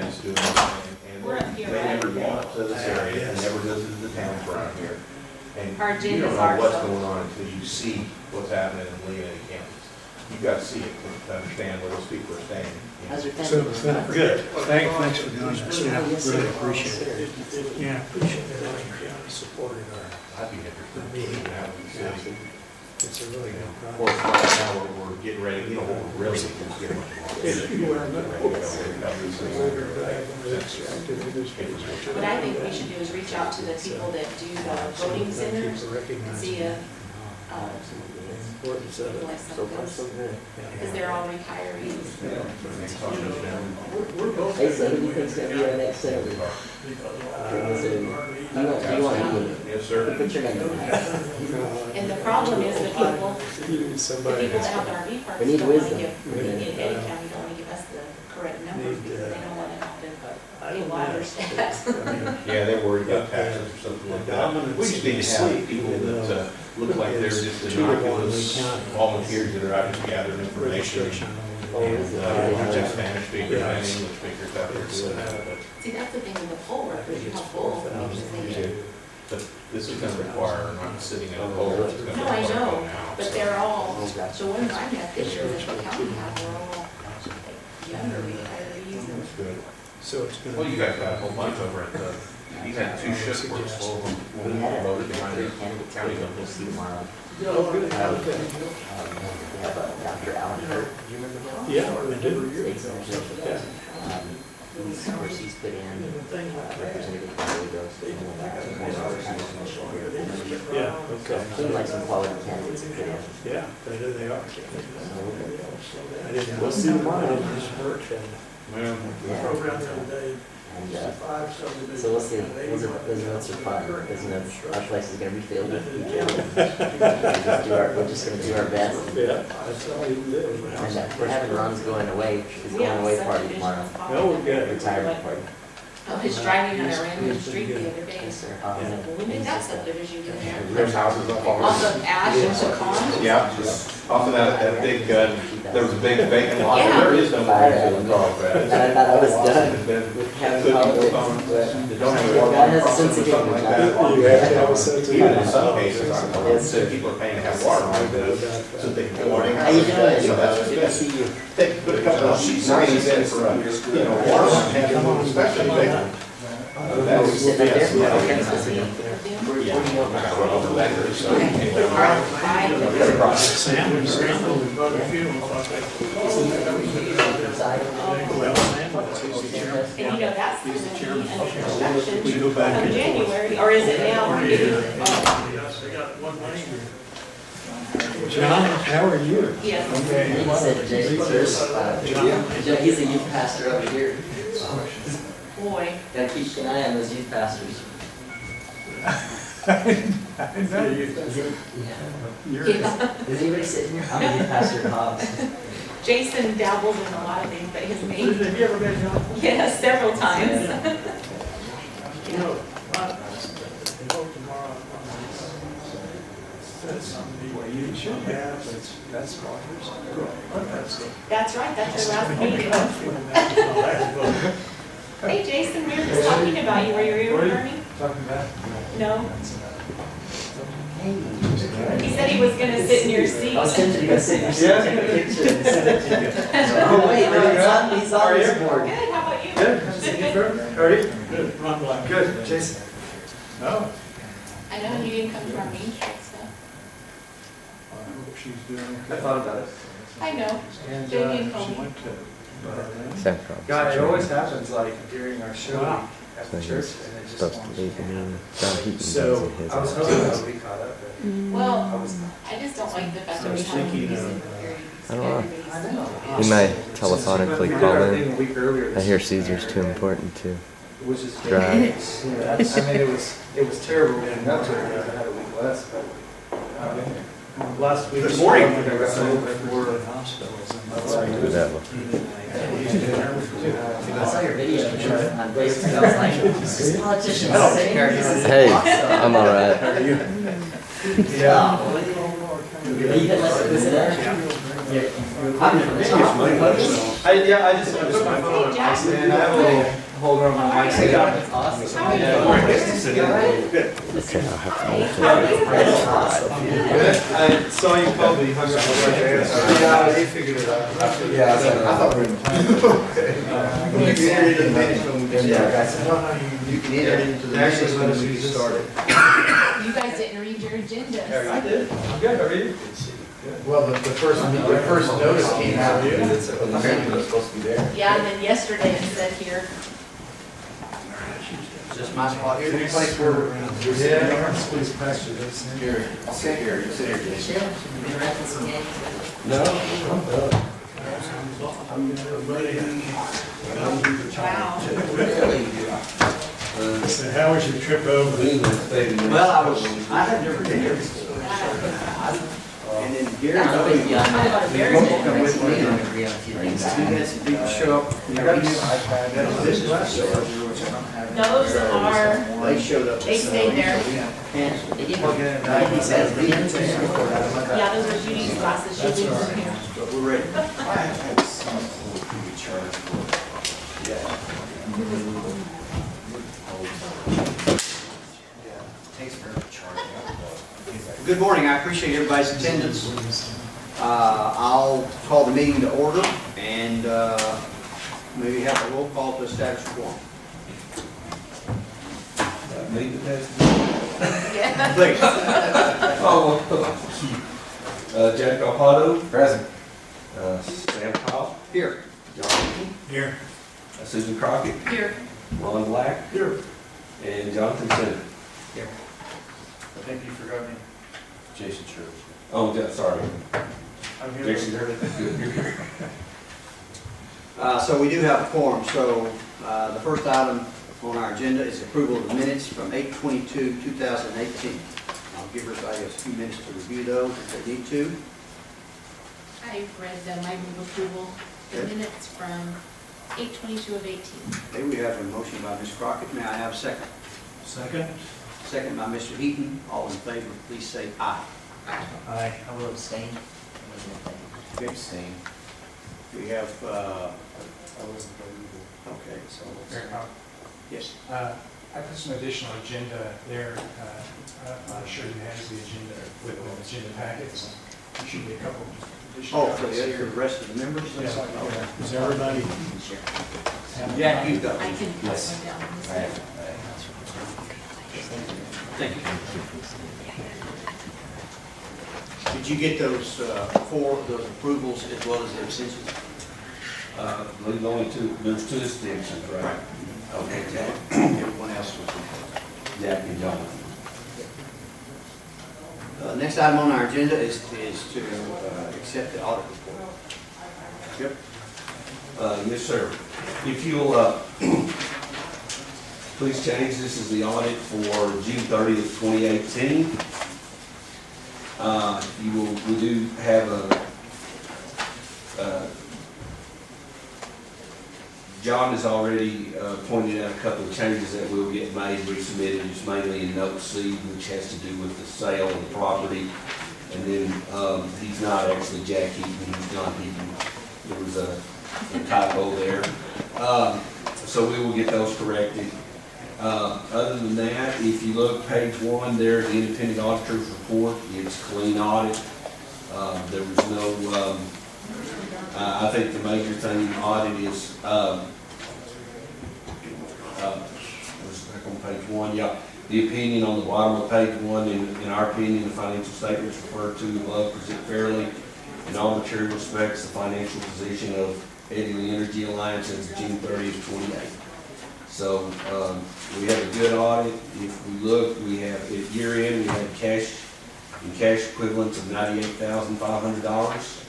permits doing and We're up here, they right? never gone up to this area, they never visited the towns around here. And Our you agendas don't know are what's so- going on until you see what's happening in Lea and counties. You've got to see it to understand where those people are staying. How's your So, family? good. Thanks for doing this. Yeah, Yes, really sir. appreciate it. Yeah, appreciate it. Supported I'd be interested in seeing that in the city. it's a really good Of project. course, right now, we're getting ready, you know, what we're really getting What I think we should do is reach out to the people that do the voting centers and see if, like So far, so something, good. because they're all retirees. Hey, so who do you think's gonna be our next senator? You want me Yes, to sir. put your name on it? And the problem is the people Somebody that have the RV parks We need don't want to wisdom. give, in Eddy County, don't want to give us the correct numbers because they don't want to have to pay water stats. Yeah, they're worried about taxes or something like that. We just need to have people that look like they're just innocuous volunteers that are out just gathering information. And just Spanish speakers and English speakers out there doing that. See, that's the thing with the poll workers, you have both, because they, But this is gonna require not sitting at a poll, it's gonna no, I require know, going out. but they're all, the ones I met this year that the county had were all like younger retirees. and That's good. So it's gonna. Well, you guys got a whole bunch over at the, you had 2 shift works full of them. We had Voted a behind three the candidates county we'll government. see tomorrow. Oh, good. We have Dr. Alan Hurt, do you remember him? Yeah, I do. State senator. He's, of course, he's put in Representative Yeah, okay. Seems like some quality candidates to put in. Yeah, I know they are. I didn't. We'll see tomorrow. Well, Program the other day. And, so we'll see, those votes are fun, because, you know, our place is gonna be filled with people. We're just gonna do our best. Yeah, that's all you do. And we're having Ron's going away, his We going have away a party subdivision tomorrow, that's No, we're good. retirement party. I was driving on a random street the other day. Yes, sir. I said, well, when did that subdivision get there? there's houses up all Off over. of Ash and Pecan? Yeah, just off of that big, there was a big vacant lot, Yeah. there is no more to the dog And I thought I was done with having politics, They but don't have a water God has a problem sense or of something humor. like that. You have to have a sense of Even in humor. some cases, I know, Yes, sir. people are paying to have water on it, so they can water. How you doing? So that's Good to good. see you. They put a couple of sheets in for, water, especially big. That You was, sit right there? yeah. Okay, nice to see you. Where do you I go? got run over that, so. All right, bye. Sam, well, Sam, he's the chairman. And you know, that's going to be under construction We go back come and- January, or is it now? John, how are you? Yes. He said Jay, he's a youth pastor over here. Boy, Gotta keep an eye on those youth pastors. yeah. Is anybody sitting here? I'm a youth pastor at Hobbs. Jason dabbles in a lot of things, but his main, Have you ever been, John? yes, several times. You know, well, you should have, that's Rogers. That's right, that's your last meeting. Hey, Jason, we were just talking about you. Were you here with me? Talking about? No? He said he was gonna sit in your seat. I was tempted to go sit in your seat, take a picture and send it to you. Oh, wait, no, he's on this board. Good, how about you? How are you? Good. Ron Black. Good. Jason? No. I know you didn't come from Main Street stuff. I hope she's doing okay. I thought about it. I know. And Jamie told she me. went to Berlin. Same problem. God, it always happens like during our show Wow. week at So the he's church and it just supposed won't to leave change. me in. John Heaton So does in his I was office. hoping that we caught up. Well, I was, I just don't like the fact that we have thinking, music I don't know. I know. We may We telephonically did call our in. thing a week earlier. I hear Caesar's too important to Which is drive. I mean, it was terrible getting up to it. I had a week less, but last week. Good morning. I got a little bit more. do that one. I saw your video on Facebook, I was like, this politician's sitting here, this is Hey, awesome. I'm alright. Yeah. You can listen to that? I've never been here. Yeah, I just put my phone on my stand. I have a little holder on my mic stand. That's awesome. Okay, I'll have to Good. I saw you probably hung up right there. Yeah, they figured it out. Yeah, I thought we were in time. You can enter it in the minutes when we get started. You can enter it into the minutes Actually, let us when we use get this. started. You guys didn't read your agendas. I did. I'm good. How are you? Well, the first notice came out. Apparently it's supposed to be there. Yeah, and then yesterday it said here, Is this my spot here? Any place where? Yeah. Please pass you this. Here, I'll sit here. You sit here, Jason. No, I'm done. wow. So how was your trip over? Well, I had never been here. And then Gary, No big deal. Talk about I'm embarrassment. gonna with me and agree on a few things. you had some people show up. I got a new iPad. That was this last year. Those are, They showed up. they stayed there. And they give me, he says, Yeah, those are Judy's glasses. She leaves them here. But we're ready. Good morning. I appreciate everybody's attendance. I'll call the meeting to order and maybe have a roll call to establish quorum. Yeah. Please. Jack Alpado, Present. Sam Powell, Here. John Hickey, Here. Susan Crockett, Here. Ron Black, Here. and Jonathan Simmons. I think you forgot me. Jason Church. Oh, yeah, sorry. I'm here. Jason, you're here. So we do have a quorum. So the first item on our agenda is approval of the minutes from 8/22/2018. I'll give everybody a few minutes to review those if they need to. I read them. I move approval, the Okay. minutes from 8/22/18. Okay, we have a motion by Ms. Crockett. May I have a second? Second? Second by Mr. Heaton. All in favor, please say aye. Aye. I will abstain. Okay. Abstain. We have, I wasn't there okay, so, either. yes. I put some additional agenda there. I'm not sure who has the agenda with the agenda packets. There should be a couple additional. Oh, for items the here. rest of the members? Yeah. Okay. Is everybody? Jack, you've got I one. can put one down. Thank you. Did you get those those approvals as well as the abstentions? I believe only two, there's two extensions, right? Okay, Jack. Everyone else was. Jack and Jonathan. Next item on our agenda is to accept the audit report. Yep. Yes, sir. If you'll, please change, this is the audit for June 30th, 2018. We do have John has already pointed out a couple of changes that will get made, resubmitted. It's mainly in note C, which has to do with the sale of the property. And then he's not actually Jack Heaton, he's John Heaton. There was a typo there. So we will get those corrected. Other than that, if you look page 1 there, the independent auditor's report, it's clean audit. There was no, I think the major thing in audit is, was back on page 1, yeah, the opinion on the bottom of page 1, in our opinion, the financial statements referred to above present fairly in all material respects the financial position of Eddy Lea Energy Alliance as of June 30th, 2018. So we have a good audit. If we look, we have at year end, we had cash equivalents of $98,500.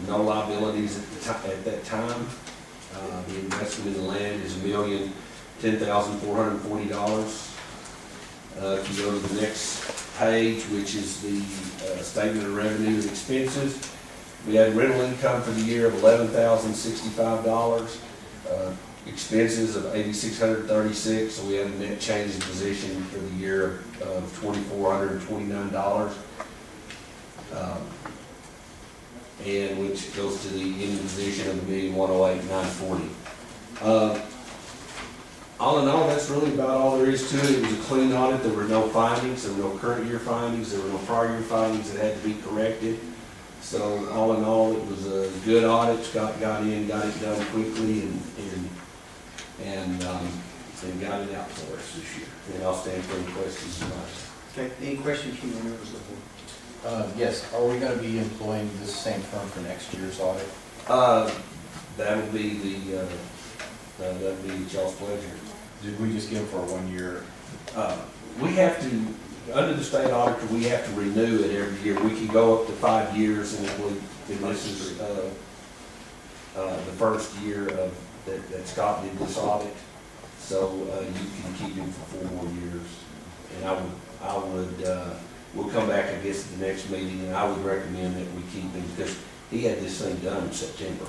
No liabilities at that time. The investment in the land is $1,010,440. If you go to the next page, which is the statement of revenue and expenses, we had rental income for the year of $11,065. Expenses of $8,636, so we had a net change in position for the year of $2,429. and which goes to the ending position of $1,108,940. All in all, that's really about all there is to it. It was a clean audit. There were no findings. There were no current year findings. There were no prior year findings that had to be corrected. So all in all, it was a good audit. Scott got in, got it done quickly, and got it out for us this year. And I'll stand for any questions tonight. Okay, any questions from the members of the board? Yes, are we gonna be employing this same firm for next year's audit? That'll be y'all's pleasure. Did we just give them for a 1 year? We have to, under the state auditor, we have to renew it every year. We can go up to 5 years, and this is the first year of, that Scott did this audit. So you can keep him for 4 more years. And we'll come back, I guess, at the next meeting, and I would recommend that we keep him, because he had this thing done in September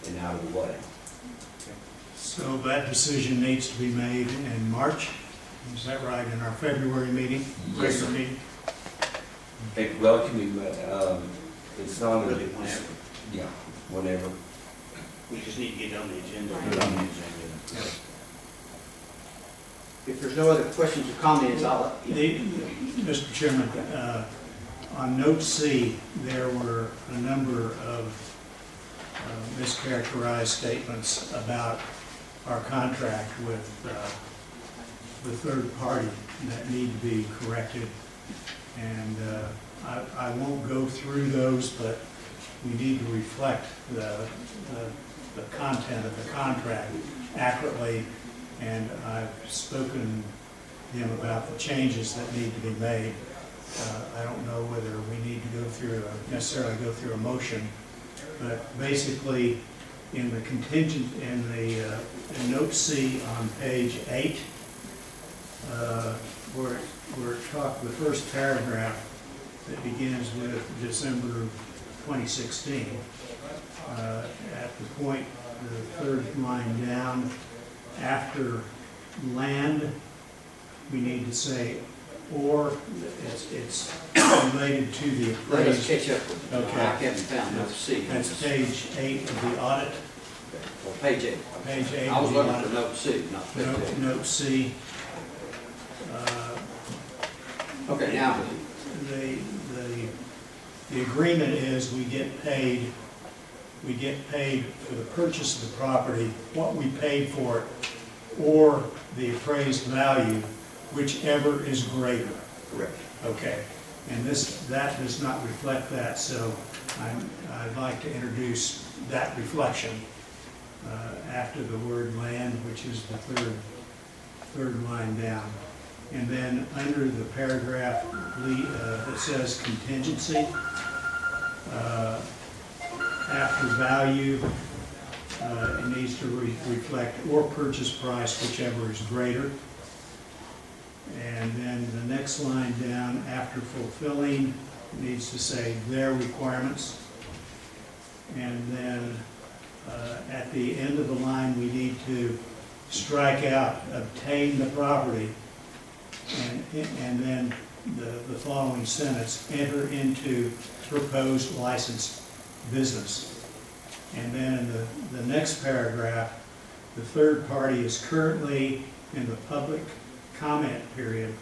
and out of the way. So that decision needs to be made in March, is that right, in our February meeting? Yes, sir. Regular meeting? Well, it can be, it's not Really, whenever. Yeah, whenever. We just need to get it on the agenda. Right. Put it on the agenda. If there's no other questions or comments, I'll. Mr. Chairman, on note C, there were a number of mischaracterized statements about our contract with the third party that need to be corrected. And I won't go through those, but we need to reflect the content of the contract accurately. And I've spoken to him about the changes that need to be made. I don't know whether we need to necessarily go through a motion, but basically in the contingent, in note C on page 8, where it talked, the first paragraph that begins with December 2016, at the point, the third line down, after land, we need to say, or it's related to the Let us appraised. catch up with it. Okay. I haven't found note C. That's page 8 of the audit, Well, page 8. page 8 I was of the looking for audit. note C, not page 8. Note C. Okay, now, The agreement is we get paid for the purchase of the property, what we paid for it, or the appraised value, whichever is greater. correct. Okay, and that does not reflect that, so I'd like to introduce that reflection after the word land, which is the third line down. And then under the paragraph that says contingency, after value, it needs to reflect or purchase price, whichever is greater. And then the next line down, after fulfilling, it needs to say their requirements. And then at the end of the line, we need to strike out obtain the property, and then the following sentence, enter into proposed licensed business. And then in the next paragraph, the third party is currently in the public comment period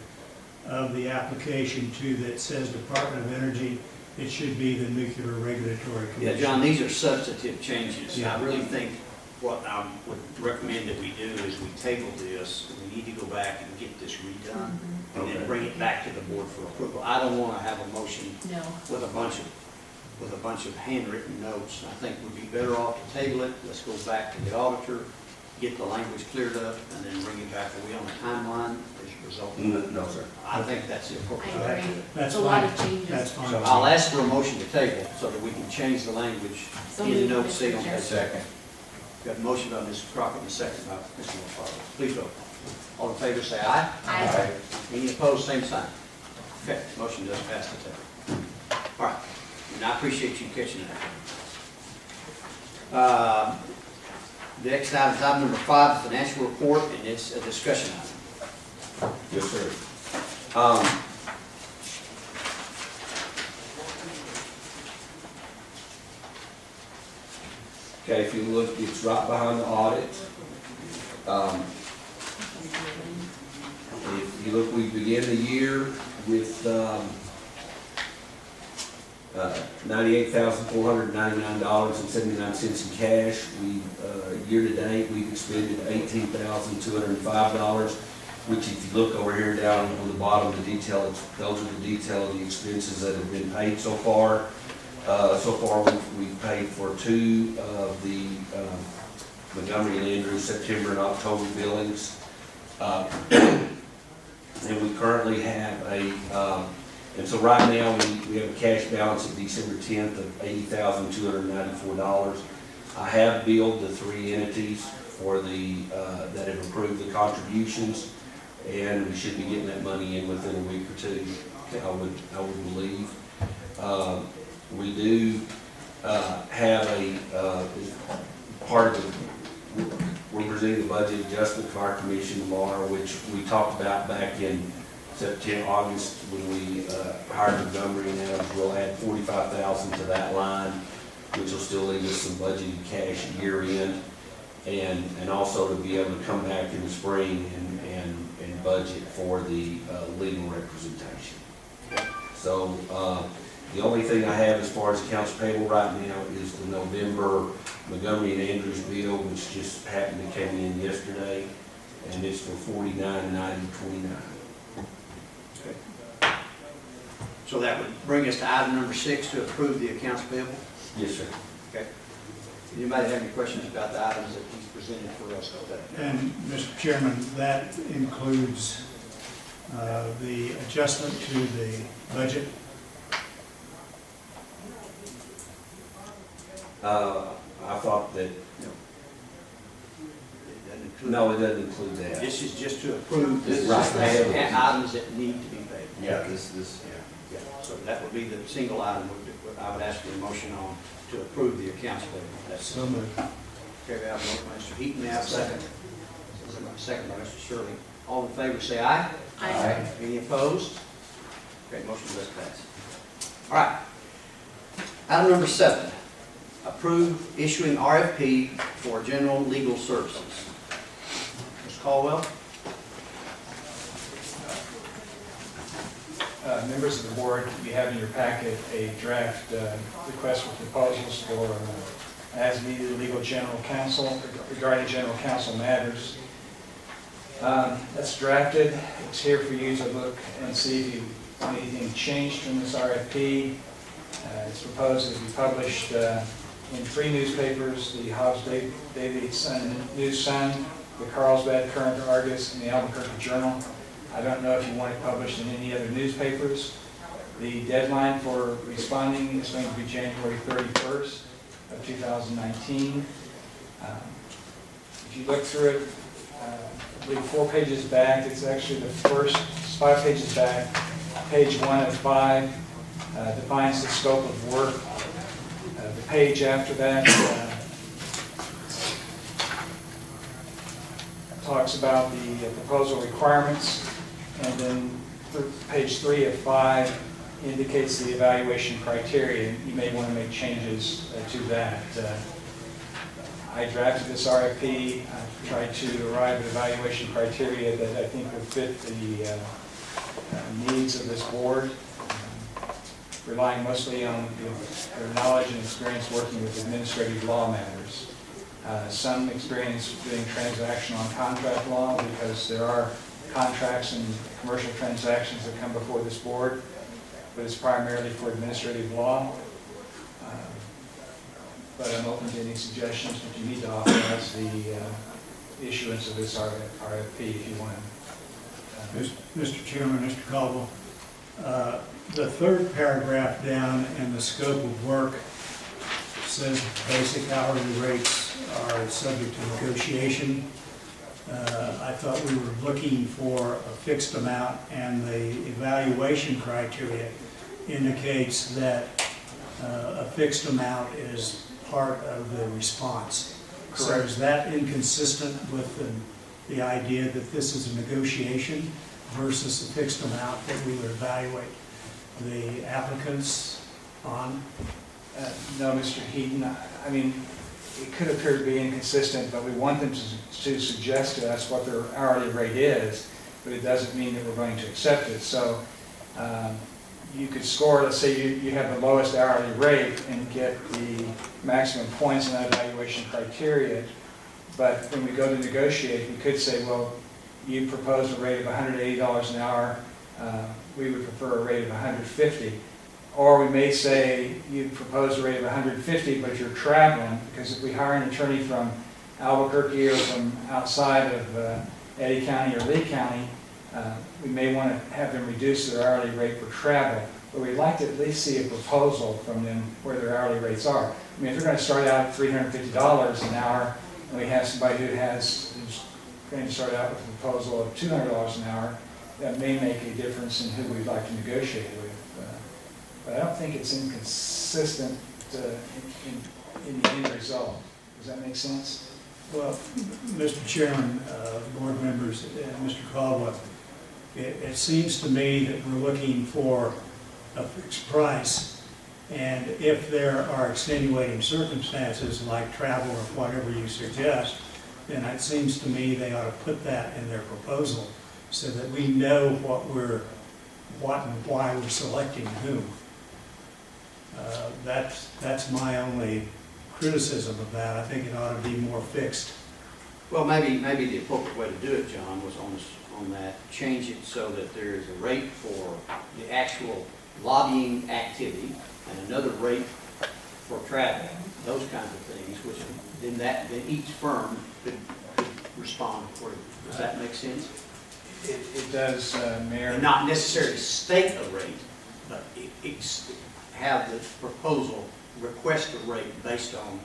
of the application to that says Department of Energy. It should be the Nuclear Regulatory Commission. Yeah, John, these are substantive changes. Yeah. I really think what I would recommend that we do is we table this, and we need to go back and get this redone, and then bring it back to the board for approval. I don't want to have a motion No. with a bunch of handwritten notes. I think we'd be better off to table it. Let's go back to the auditor, get the language cleared up, and then bring it back. Are we on a timeline as a result? No, sir. I think that's the appropriate. I agree. That's It's a lot fine. of changes. That's fine. So I'll ask for a motion to table so that we can change the language So in moved, note C Mr. on Chair. page Second. Got a motion by Mr. Crockett and a second by Mr. LaFarge. Please vote. All in favor, say aye. Aye. Any opposed, same sign. Okay, motion does pass the table. All right, and I appreciate you catching that. The next item is item number 5, the financial report, and it's a discussion item. Yes, sir. Okay, if you look, it's right behind the audit. If you look, we began the year with $98,499.79 in cash. We, year to date, we've expended $18,205, which if you look over here down on the bottom of the detail, those are the detail of the expenses that have been paid so far. So far, we've paid for 2 of the Montgomery and Andrews September and October billings. And we currently have and so right now we have a cash balance at December 10th of $80,294. I have billed the 3 entities for that have approved the contributions, and we should be getting that money in within a week or 2, I would believe. We do have part of we're presenting the budget adjustment to our commission tomorrow, which we talked about back in September, August, when we hired Montgomery and Adams. We'll add $45,000 to that line, which will still leave us some budgeted cash at year end, and also to be able to come back in the spring and budget for the legal representation. So the only thing I have as far as accounts payable right now is the November Montgomery and Andrews bill, which just happened to come in yesterday, and it's for $49,929. Okay. So that would bring us to item number 6, to approve the accounts payable. Yes, sir. Okay. Anybody have any questions about the items that he's presented for us today? And, Mr. Chairman, that includes the adjustment to the budget. I thought that, It doesn't include. no, it doesn't include that. This is just to approve the Right. items that need to be paid. Yeah, this, Yeah, so that would be the single item I would ask for a motion on, to approve the accounts payable. That's So moved. Okay, we have a motion by Mr. Heaton, now second. Second by Mr. Shirley. All in favor, say aye. Aye. Any opposed? Okay, motion does pass. All right. Item number 7, approve issuing RFP for general legal services. Mr. Caldwell? Members of the board, you have in your packet a draft request for proposals for as-needed legal general counsel regarding general counsel matters. That's drafted. It's here for you to look and see if you want anything changed from this RFP. It's proposed to be published in 3 newspapers: the Hobbs-Daily News Sun, the Carlsbad Current Argus, and the Albuquerque Journal. I don't know if you want it published in any other newspapers. The deadline for responding is going to be January 31st of 2019. If you look through it, I believe 4 pages back, it's actually the first 5 pages back. Page 1 of 5 defines the scope of work. The page after that talks about the proposal requirements, and then page 3 of 5 indicates the evaluation criteria. You may want to make changes to that. I drafted this RFP. I tried to arrive at evaluation criteria that I think would fit the needs of this board, relying mostly on their knowledge and experience working with administrative law matters. Some experience doing transactional and contract law, because there are contracts and commercial transactions that come before this board, but it's primarily for administrative law. But I'm open to any suggestions that you need to authorize the issuance of this RFP if you want. Mr. Chairman, Mr. Caldwell, the 3rd paragraph down in the scope of work says basic hourly rates are subject to negotiation. I thought we were looking for a fixed amount, and the evaluation criteria indicates that a fixed amount is part of the response. So Correct. is that inconsistent with the idea that this is a negotiation versus a fixed amount that we would evaluate the applicants on? No, Mr. Heaton, I mean, it could appear to be inconsistent, but we want them to suggest to us what their hourly rate is, but it doesn't mean that we're going to accept it. So you could score, let's say you have the lowest hourly rate and get the maximum points in that evaluation criteria, but when we go to negotiate, we could say, well, you proposed a rate of $180 an hour, we would prefer a rate of $150. Or we may say, you propose a rate of $150, but you're traveling, because if we hire an attorney from Albuquerque or from outside of Eddy County or Lee County, we may want to have them reduce their hourly rate for travel. But we'd like to at least see a proposal from them where their hourly rates are. I mean, if you're going to start out at $350 an hour, and we have somebody who's going to start out with a proposal of $200 an hour, that may make a difference in who we'd like to negotiate with. But I don't think it's inconsistent in the end result. Does that make sense? Well, Mr. Chairman, board members, Mr. Caldwell, it seems to me that we're looking for a fixed price, and if there are extenuating circumstances like travel or whatever you suggest, then it seems to me they ought to put that in their proposal so that we know what and why we're selecting whom. That's my only criticism of that. I think it ought to be more fixed. Well, maybe the appropriate way to do it, John, was on that, change it so that there is a rate for the actual lobbying activity and another rate for travel, those kinds of things, which then each firm could respond accordingly. Does that make sense? It does, Mayor. And not necessarily state a rate, but have the proposal request a rate based on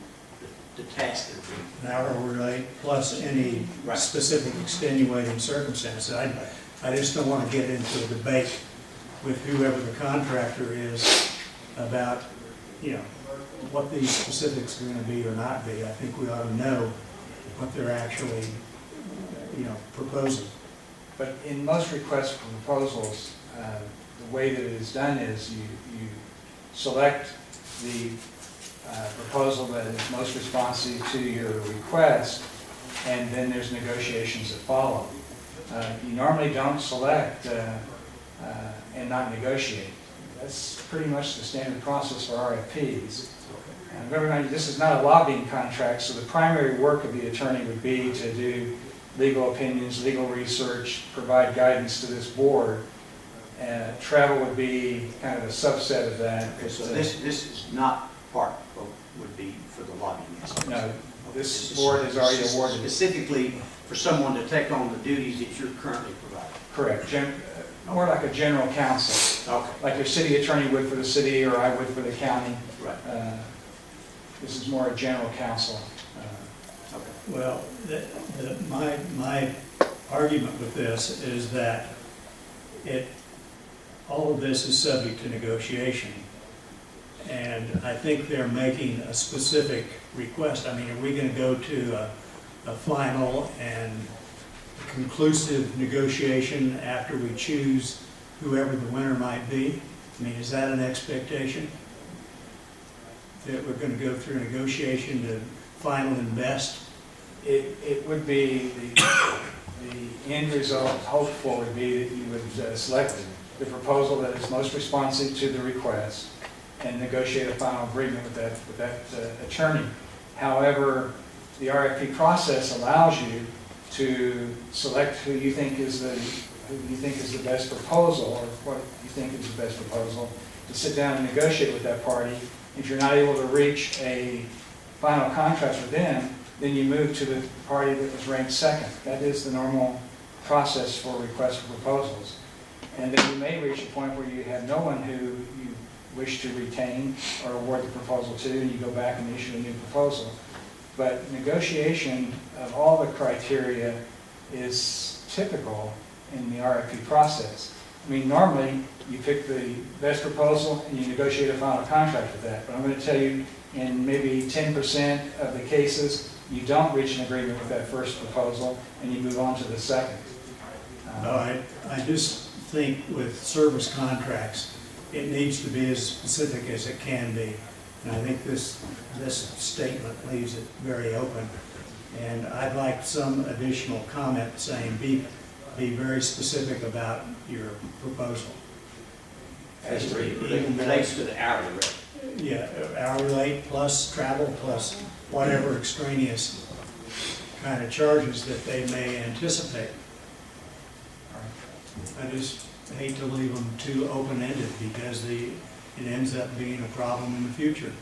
the task they're doing. An hourly rate plus any specific extenuating circumstances. I just don't want to get into a debate with whoever the contractor is about, what these specifics are going to be or not be. I think we ought to know what they're actually, proposing. But in most requests for proposals, the way that it is done is you select the proposal that is most responsive to your request, and then there's negotiations that follow. You normally don't select and not negotiate. That's pretty much the standard process for RFPs. And remember, this is not a lobbying contract, so the primary work of the attorney would be to do legal opinions, legal research, provide guidance to this board. Travel would be kind of a subset of that. So this is not part of would be for the lobbying aspect. No, this board has already awarded it. Specifically for someone to take on the duties that you're currently providing. Correct. More like a general counsel. Okay. Like your city attorney would for the city, or I would for the county. Right. This is more a general counsel. Okay. Well, my argument with this is that all of this is subject to negotiation. And I think they're making a specific request. I mean, are we going to go to a final and conclusive negotiation after we choose whoever the winner might be? I mean, is that an expectation? That we're going to go through a negotiation to final and best? It would be, the end result hoped for would be that you would select the proposal that is most responsive to the request and negotiate a final agreement with that attorney. However, the RFP process allows you to select who you think is the best proposal, or what you think is the best proposal, to sit down and negotiate with that party. If you're not able to reach a final contract with them, then you move to the party that was ranked second. That is the normal process for requests for proposals. And then you may reach a point where you have no one who you wish to retain or award the proposal to, and you go back and issue a new proposal. But negotiation of all the criteria is typical in the RFP process. I mean, normally you pick the best proposal and you negotiate a final contract with that. But I'm going to tell you, in maybe 10% of the cases, you don't reach an agreement with that first proposal and you move on to the second. I just think with service contracts, it needs to be as specific as it can be. And I think this statement leaves it very open. And I'd like some additional comment saying, be very specific about your proposal. As it relates to the hourly rate. Yeah, hourly rate plus travel plus whatever extraneous kind of charges that they may anticipate. I just hate to leave them too open-ended because it ends up being a problem in the future.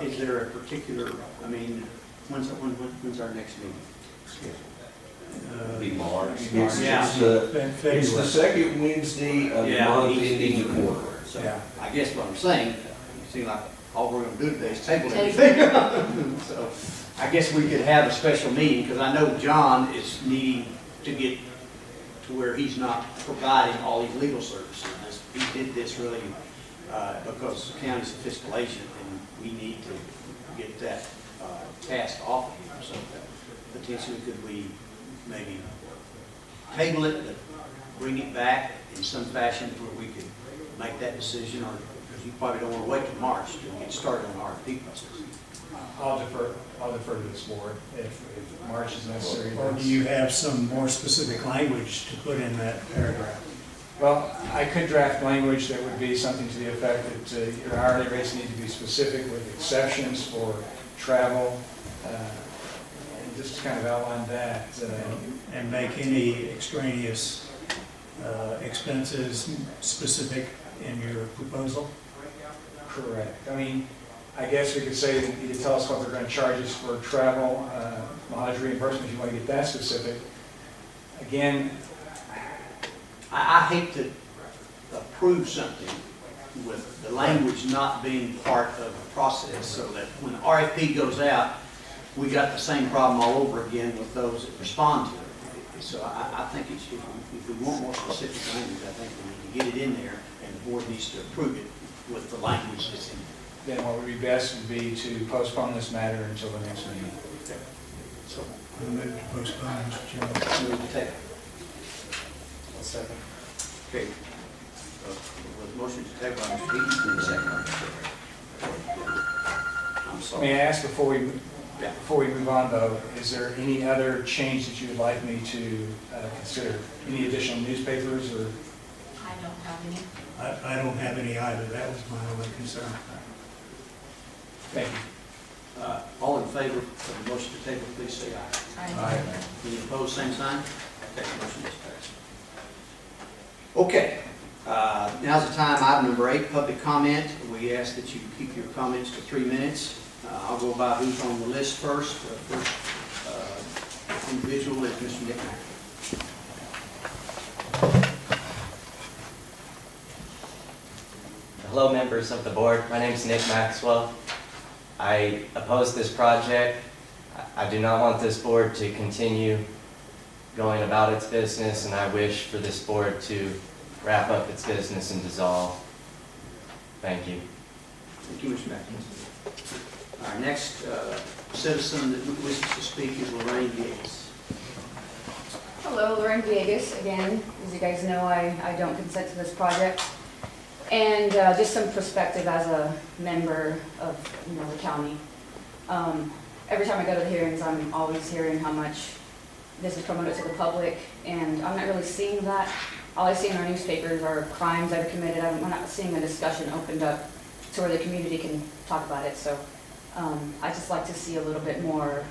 Is there a particular, I mean, when's our next meeting? Be March. Yeah. It's the second Wednesday of the Yeah, month each ending the quarter. So Yeah. I guess what I'm saying, it seems like all we're gonna do today is table everything. So I guess we could have a special meeting, because I know John is needing to get to where he's not providing all these legal services. He did this really because the county's a fiscal agent, and we need to get that task off of him. So potentially could we maybe table it, but bring it back in some fashion where we could make that decision, or because you probably don't want to wait till March to get started on the RFP process. I'll defer to this board if March is necessary. Or do you have some more specific language to put in that paragraph? Well, I could draft language that would be something to the effect that your hourly rates need to be specific with exceptions for travel, and just kind of outline that. And make any extraneous expenses specific in your proposal? Correct. I mean, I guess we could say that you could tell us what they're going to charge us for travel, mileage reimbursement, if you want to get that specific. Again, I hate to approve something with the language not being part of the process, so that when the RFP goes out, we got the same problem all over again with those that respond to it. So I think if we want more specific language, I think we need to get it in there, and the board needs to approve it with the language that's in there. then what would be best would be to postpone this matter until the next meeting. So, I move to postpone, Mr. Chairman. move to table. Second. Okay. With motion to table by Mr. Heaton, and second by Mr. Terry. I'm sorry. May I ask before we move on though, is there any other change that you would like me to consider? Any additional newspapers or? I don't have any. I don't have any either. That was my only concern. Thank you. All in favor of the motion to table, please say aye. Any opposed, same sign? Okay, motion is passed. Okay, now's the time, item number 8, public comment. We ask that you keep your comments to 3 minutes. I'll go by who's on the list first. First individual is Mr. Nick Mack. Hello, members of the board. My name is Nick Maxwell. I oppose this project. I do not want this board to continue going about its business, and I wish for this board to wrap up its business and dissolve. Thank you. Thank you, Mr. Mack. Our next citizen that wishes to speak is Lorraine Gates. Hello, Lorraine Villegas again. As you guys know, I don't consent to this project. And just some perspective as a member of the county. Every time I go to the hearings, I'm always hearing how much this is promoted to the public, and I'm not really seeing that. All I see in our newspapers are crimes I've committed. I'm not seeing a discussion opened up to where the community can talk about it. So I just like to see a little bit more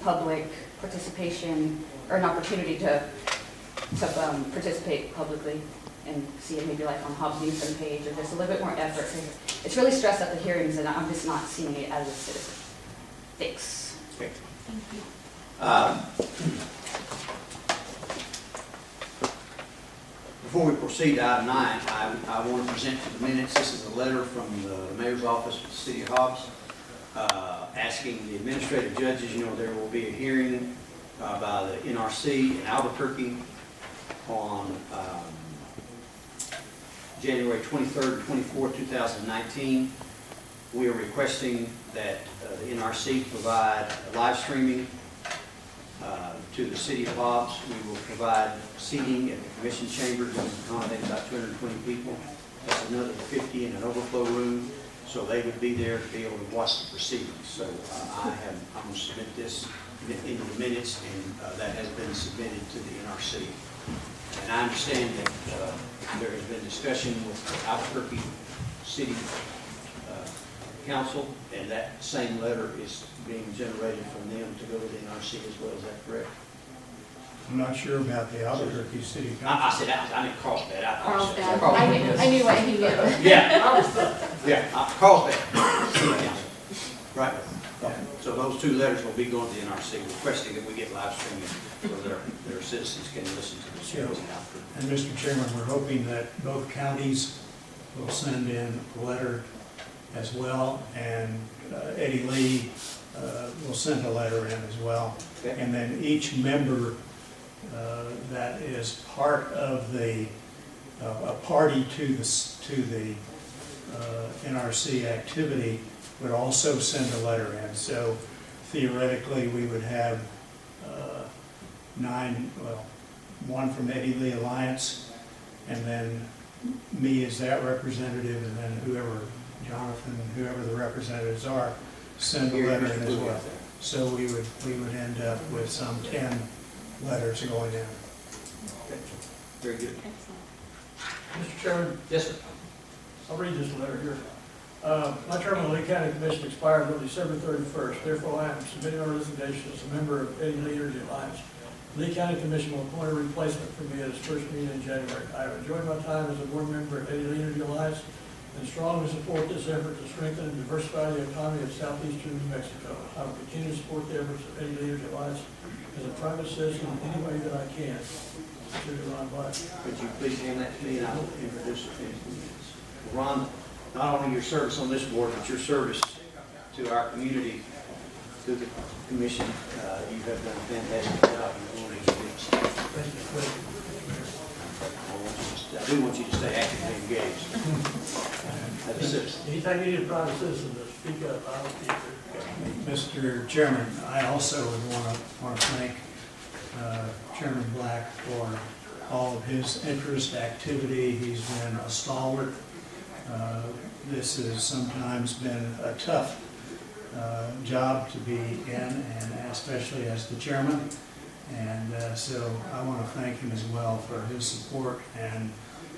public participation, or an opportunity to participate publicly and see it maybe like on Hobbs News front page, or just a little bit more effort. It's really stressed at the hearings, and I'm just not seeing it as a citizen. Thanks. Okay. Thank you. Before we proceed to item 9, I want to present to the minutes, this is a letter from the mayor's office of the city of Hobbs, asking the administrative judges, there will be a hearing by the NRC in Albuquerque on January 23rd and 24th, 2019. We are requesting that the NRC provide live streaming to the city of Hobbs. We will provide seating at the commission chambers and accommodate about 220 people. That's another 50 in an overflow room, so they would be there to be able to watch the proceedings. So I'm going to submit this into the minutes, and that has been submitted to the NRC. And I understand that there has been discussion with Albuquerque City Council, and that same letter is being generated from them to go to the NRC as well. Is that correct? I'm not sure about the Albuquerque City I Council. said, I meant Carlsbad. I Carlsbad, apologize. I knew what he meant. Yeah, Carlsbad City Council, right? So those two letters will be going to the NRC requesting that we get live streaming so their citizens can listen to the shows in Albuquerque. And Mr. Chairman, we're hoping that both counties will send in a letter as well, and Eddy Lea will send a letter in as well. Okay. And then each member that is part of the, a party to the NRC activity would also send a letter in. So theoretically, we would have one from Eddy Lea Alliance, and then me as that representative, and then whoever, Jonathan, whoever the representatives are, send a letter in as well. So we would end up with some 10 letters going in. Okay. Very good. Excellent. Mr. Chairman, Yes, sir. I'll read this letter here. My term on the Lee County Commission expired on December 31st. Therefore, I am submitting my resignation as a member of Eddy Lea Energy Alliance. Lee County Commission will appoint a replacement for me at its first meeting in January. I have enjoyed my time as a board member of Eddy Lea Energy Alliance and strongly support this effort to strengthen and diversify the economy of southeastern New Mexico. I will continue to support the efforts of Eddy Lea Energy Alliance as a private citizen in any way that I can. Sincerely, Ron Black. Could you please hand that to me, and I will introduce it in a few minutes. Ron, not only your service on this board, but your service to our community, to the commission, you have done a fantastic job. I do want you to stay actively engaged. As a citizen. Anytime you need a private citizen to speak up, I'll speak up. Mr. Chairman, I also would want to thank Chairman Black for all of his interest, activity. He's been a stalwart. This has sometimes been a tough job to be in, and especially as the chairman. And so I want to thank him as well for his support. And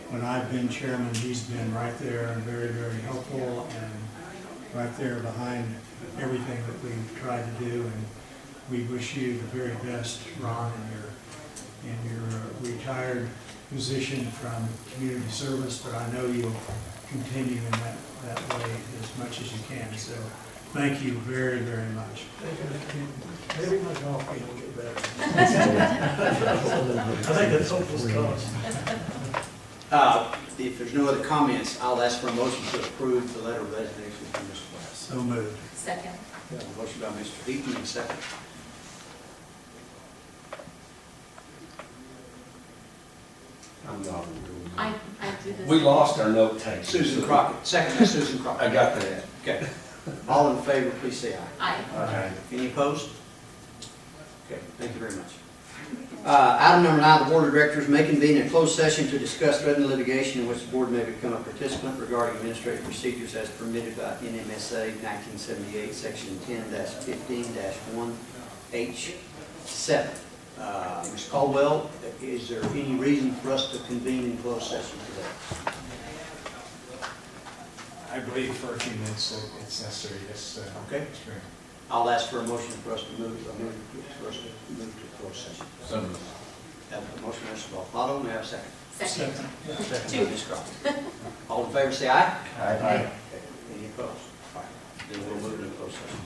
when I've been chairman, he's been right there and very, very helpful and right there behind everything that we've tried to do. And we wish you the very best, Ron, in your retired position from community service, but I know you'll continue in that way as much as you can. So thank you very, very much. Thank you, Mr. Keaton. Maybe my golf game will get better. I think that's hopeless cause. If there's no other comments, I'll ask for a motion to approve the letter of resignation from Mr. Black. So moved. Second. A motion by Mr. Heaton, and second. I'm not. I do this. We lost our note taker. Susan Crockett, second by Susan Crockett. I got that. Okay. All in favor, please say aye. Aye. Any opposed? Okay, thank you very much. Item number 9, the Board of Directors may convene a closed session to discuss threatened litigation in which the board may become a participant regarding administrative procedures as permitted by NMSA 1978, Section 10-15-1H7. Ms. Caldwell, is there any reason for us to convene in closed session today? I believe for a few minutes it's necessary, yes. Okay. Mr. Mayor. I'll ask for a motion for us to move to closed session. So moved. Have a motion, Mr. Valpato, may I have a second? Second. Second by Ms. Crockett. All in favor, say aye. Aye. Okay. Any opposed? All right. Then we'll move into closed session.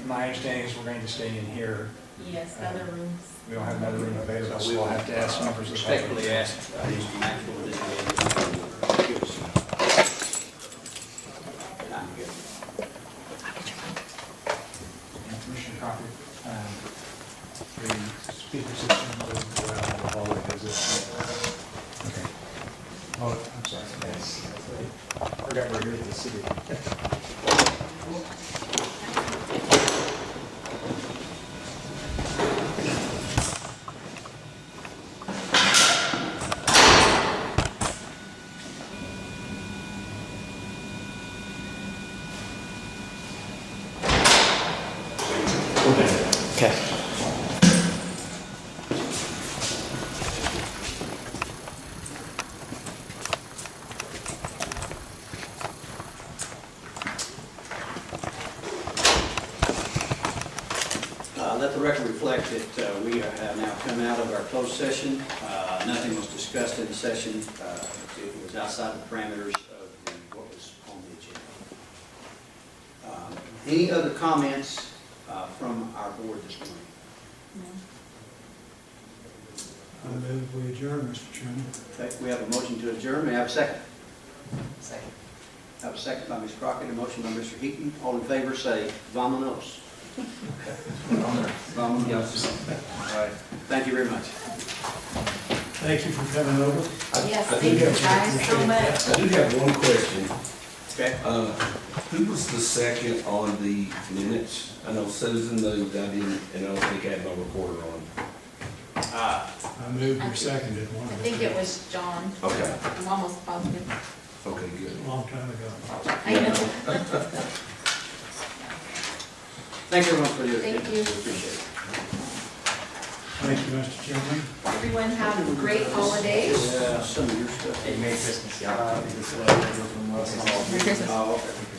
My understanding is we're going to stay in here. Yes, other rooms. We don't have another room available, so we'll have to ask members of the public. Respectfully ask Mr. Maxwell and Mr. Williams to give us time to get. And Commissioner Cochran, the speaker system will go out in the hallway, does it? Okay. Oh, I'm sorry. Yes. Forgot we're here at the city. Okay. Let the record reflect that we have now come out of our closed session. Nothing was discussed in the session. It was outside the parameters of what was on the agenda. Any other comments from our board this morning? I move we adjourn, Mr. Chairman. Okay, we have a motion to adjourn. May I have a second? Second. I have a second by Ms. Crockett, a motion by Mr. Heaton. All in favor say vamonos. Vamonos. All right. Thank you very much. Thank you for coming over. Yes, thank you guys so much. I do have one question. Okay. Who was the second on the minutes? I know Susan moved, I didn't, and I don't think I had my recorder on. I moved or seconded one I of think them it was John. Okay, I'm almost positive. okay, good. a long time ago. I know. Thank you everyone for your Thank attention. you. We appreciate it. Thank you, Mr. Chairman. Everyone have great holidays. Yeah, some of your stuff. Hey, Merry Christmas, y'all. Merry Christmas. Oh, okay.